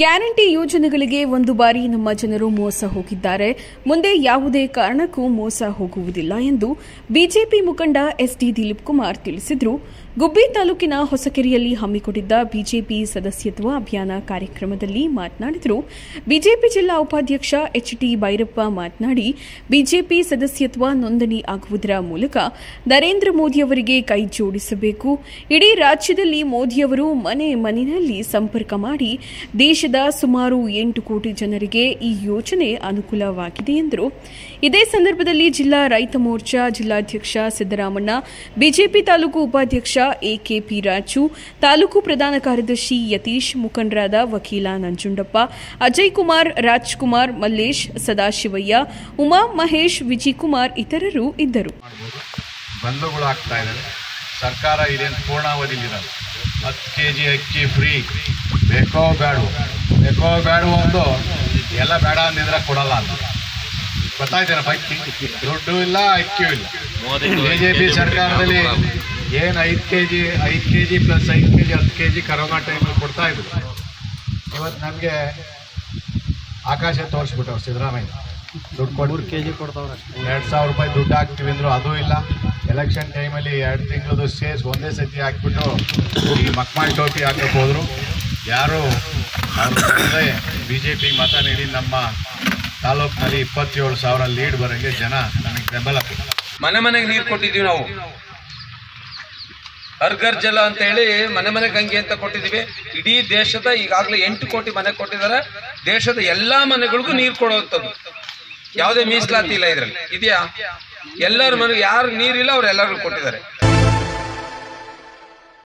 Guarantee ಯೋಜನೆಗಳಿಗೆ ಒಂದು ಬಾರಿ ನಮ್ಮ ಜನರು ಮೋಸ ಹೋಗಿದ್ದಾರೆ. ಮುಂದೆ ಯಾವುದೇ ಕಾರಣಕ್ಕೂ ಮೋಸ ಹೋಗುವುದಿಲ್ಲ ಎಂದು ಬಿಜೆಪಿ ಮುಖಂಡ ಎಸ್ಡಿ ದಿಲೀಪ್ ಕುಮಾರ್ ತಿಳಿಸಿದರು. ಗುಬ್ಬಿ ತಾಲೂಕಿನ ಹೊಸಕೆರೆಯಲ್ಲಿ ಹಮ್ಮಿಕೊಂಡಿದ್ದ ಬಿಜೆಪಿ ಸದಸ್ಯತ್ವ ಅಭಿಯಾನ ಕಾರ್ಯಕ್ರಮದಲ್ಲಿ ಮಾತನಾಡಿದರು. ಬಿಜೆಪಿ ಜಿಲ್ಲಾ ಉಪಾಧ್ಯಕ್ಷ ಎಚ್ಟಿ ಭೈರಪ್ಪ ಮಾತನಾಡಿ, ಬಿಜೆಪಿ ಸದಸ್ಯತ್ವ ನೋಂದಣಿ ಆಗುವುದರ ಮೂಲಕ ನರೇಂದ್ರ ಮೋದಿಯವರಿಗೆ ಕೈ ಜೋಡಿಸಬೇಕು. ಇಡೀ ರಾಜ್ಯದಲ್ಲಿ ಮೋದಿಯವರು ಮನೆ ಮನೆಯಲ್ಲಿ ಸಂಪರ್ಕ ಮಾಡಿ ದೇಶದ ಸುಮಾರು 8 ಕೋಟಿ ಜನರಿಗೆ ಈ ಯೋಜನೆ ಅನುಕೂಲವಾಗಿದೆ ಎಂದರು. ಇದೇ ಸಂದರ್ಭದಲ್ಲಿ ಜಿಲ್ಲಾ ರೈತ ಮೋರ್ಚಾ ಜಿಲ್ಲಾಧ್ಯಕ್ಷ ಸಿದ್ದರಾಮಣ್ಣ, ಬಿಜೆಪಿ ತಾಲೂಕು ಉಪಾಧ್ಯಕ್ಷ ಎಕೆಪಿ ರಾಜು, ತಾಲೂಕು ಪ್ರಧಾನ ಕಾರ್ಯದರ್ಶಿ ಯತೀಶ್, ಮುಖಂಡರಾದ ವಕೀಲ ನಂಜುಂಡಪ್ಪ, ಅಜಯ್ ಕುಮಾರ್, ರಾಜ್ಕುಮಾರ್, ಮಲ್ಲೇಶ್, ಸದಾಶಿವಯ್ಯ, ಉಮಾ, ಮಹೇಶ್, ವಿಜಿಕುಮಾರ್ ಇತರರು ಇದ್ದರು. ಬಂಧುಗಳಾಗ್ತಾ ಇದ್ದಾರೆ. ಸರ್ಕಾರ ಇದೇನು ಪೂರ್ಣಾವಧಿಲಿರಲ್ಲ. 10 kg ಅಕ್ಕಿ ಫ್ರೀ, ಬೇಕೋ ಬೇಡ ಒಂದು ಎಲ್ಲ ಬೇಡ ಅಂದಿದ್ರೆ ಕೊಡಲ್ಲ ಅಂತ ಗೊತ್ತಾಯ್ತೇನಪ್ಪ. ಅಕ್ಕಿ ದುಡ್ಡು ಇಲ್ಲ, ಅಕ್ಕಿಯೂ ಇಲ್ಲ. ಬಿಜೆಪಿ ಸರ್ಕಾರದಲ್ಲಿ ಏನು 5 kg plus 5 kg 10 kg corona ಟೈಮಲ್ಲಿ ಕೊಡ್ತಾ ಇದ್ರು. ಇವತ್ತು ನಮಗೆ ಆಕಾಶ ತೋರಿಸ್ಬಿಟ್ಟವ್ರು ಸಿದ್ದರಾಮಯ್ಯ. ದುಡ್ಡು ಕೊಟ್ಟು 3 kg ಕೊಡ್ತಾವ್ರೆ. 2,000 ರೂಪಾಯಿ ದುಡ್ಡು ಹಾಕ್ತೀವಿ ಅಂದರು, ಅದೂ ಇಲ್ಲ. ಎಲೆಕ್ಷನ್ ಟೈಮಲ್ಲಿ 2 ತಿಂಗಳದು ಸೇರ್ಸ್ ಒಂದೇ ಸತಿ ಹಾಕ್ಬಿಟ್ಟು ಈ ಮಕ್ಮಾಲ್ ಟೋಪಿ ಹಾಕಕ್ಕೆ ಹೋದ್ರು. ಯಾರು ಬಿಜೆಪಿ ಮತ ನೀಡಿ ನಮ್ಮ ತಾಲೂಕಿನಲ್ಲಿ 27,000 ಲೀಡ್ ಬರೋಂಗೆ ಜನ ನಮಗೆ ಬೆಂಬಲ ಕೊಡ್ತಾರೆ. ಮನೆಗೆ ನೀರು ಕೊಟ್ಟಿದ್ದೀವಿ ನಾವು. ಹರ್ಘರ್ ಜಲ ಅಂತ ಹೇಳಿ ಮನೆ ಗಂಗೆ ಅಂತ ಕೊಟ್ಟಿದ್ದೀವಿ. ಇಡೀ ದೇಶದ ಈಗಾಗಲೇ 8 ಕೋಟಿ ಮನೆ ಕೊಟ್ಟಿದ್ದಾರೆ. ದೇಶದ ಎಲ್ಲಾ ಮನೆಗಳಿಗೂ ನೀರು ಕೊಡುವಂಥದ್ದು. ಯಾವುದೇ ಮೀಸಲಾತಿ ಇಲ್ಲ ಇದರಲ್ಲಿ. ಇದೆಯಾ? ಎಲ್ಲರ ಮನೆಗೆ ಯಾರು ನೀರಿಲ್ಲ ಅವ್ರು ಎಲ್ಲರಿಗೂ ಕೊಟ್ಟಿದ್ದಾರೆ.